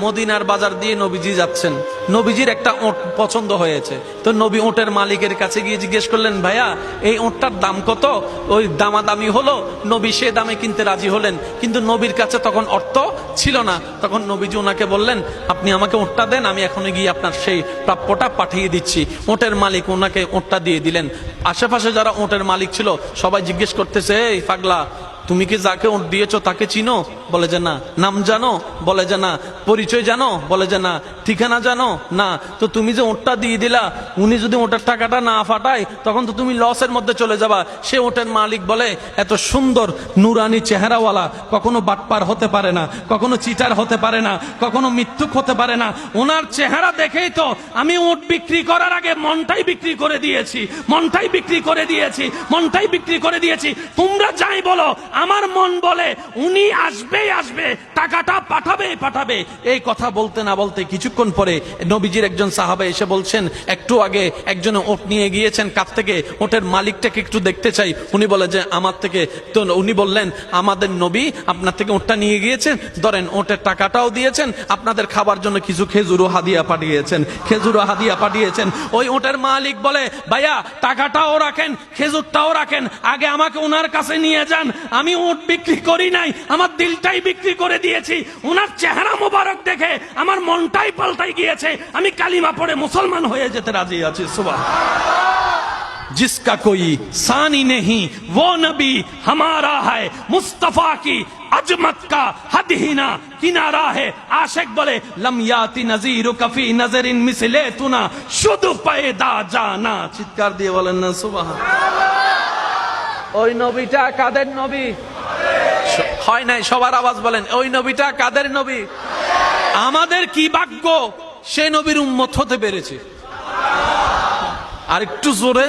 মদিনার বাজার দিয়ে নবীজি যাচ্ছেন, নবীজির একটা ওট পছন্দ হয়েছে। তো নবী ওটের মালিকের কাছে গিয়ে জিজ্ঞেস করলেন, ভাইয়া এই ওটটার দাম কত? ওই দামাদামি হলো, নবী সে দামে কিনতে রাজি হলেন, কিন্তু নবীর কাছে তখন অর্থ ছিল না। তখন নবীজি ওনাকে বললেন, আপনি আমাকে ওটটা দেন, আমি এখনই গিয়ে আপনার সেই প্রাপ্যটা পাঠিয়ে দিচ্ছি। ওটের মালিক ওনাকে ওটটা দিয়ে দিলেন। আশেপাশে যারা ওটের মালিক ছিল সবাই জিজ্ঞেস করতেছে, এই পাগলা, তুমি কি যাকে ওট দিয়েছো তাকে চিনো? বলে যে না। নাম জানো? বলে যে না। পরিচয় জানো? বলে যে না। ঠিকানা জানো? না। তো তুমি যে ওটটা দিয়ে দিলা, উনি যদি ওটার টাকাটা না ফাটায় তখন তো তুমি লসের মধ্যে চলে যাবা। সে ওটের মালিক বলে, এত সুন্দর নুরানি চেহারাওয়ালা কখনো বাটপার হতে পারে না, কখনো চিটার হতে পারে না, কখনো মিথ্যুক হতে পারে না। ওনার চেহারা দেখেই তো আমি ওট বিক্রি করার আগে মনটাই বিক্রি করে দিয়েছি, মনটাই বিক্রি করে দিয়েছি, মনটাই বিক্রি করে দিয়েছি। তোমরা যাই বলো, আমার মন বলে উনি আসবেই আসবে, টাকাটা পাঠাবেই পাঠাবে। এই কথা বলতে না বলতে কিছুক্ষণ পরে নবীজির একজন সাহাবা এসে বলছেন, একটু আগে একজন ওট নিয়ে গিয়েছেন, কাছ থেকে ওটের মালিকটাকে একটু দেখতে চাই। উনি বলে যে আমার থেকে। তো উনি বললেন, আমাদের নবী আপনার থেকে ওটটা নিয়ে গিয়েছেন, ধরেন ওটের টাকাটাও দিয়েছেন, আপনাদের খাবার জন্য কিছু খেজুরও হাদিয়া পাঠিয়েছেন, খেজুরও হাদিয়া পাঠিয়েছেন। ওই ওটের মালিক বলে, ভাইয়া টাকাটাও রাখেন, খেজুরটাও রাখেন, আগে আমাকে ওনার কাছে নিয়ে যান। আমি ওট বিক্রি করি নাই, আমার দিলটাই বিক্রি করে দিয়েছি। ওনার চেহারা মোবারক দেখে আমার মনটাই পাল্টাই গিয়েছে, আমি কালিমা পড়ে মুসলমান হয়ে যেতে রাজি আছি। সুবহানাল্লাহ। जिसका कोई सानी नहीं वो नबी हमारा है, मुस्तफा की अजमत का हद ही ना किनारा है। आशिक बोले, लम याति नजीर कफी नजरिन मिसले तुना शुद्ध पैदा जाना। চিৎকার দিয়ে বলেন না সুবহানাল্লাহ। ওই নবীটা কাদের নবী? হয় নাই, সবার আওয়াজ বলেন, ওই নবীটা কাদের নবী? আমাদের কি ভাগ্য সে নবীর উম্মত হতে পেরেছে। আর একটু জোরে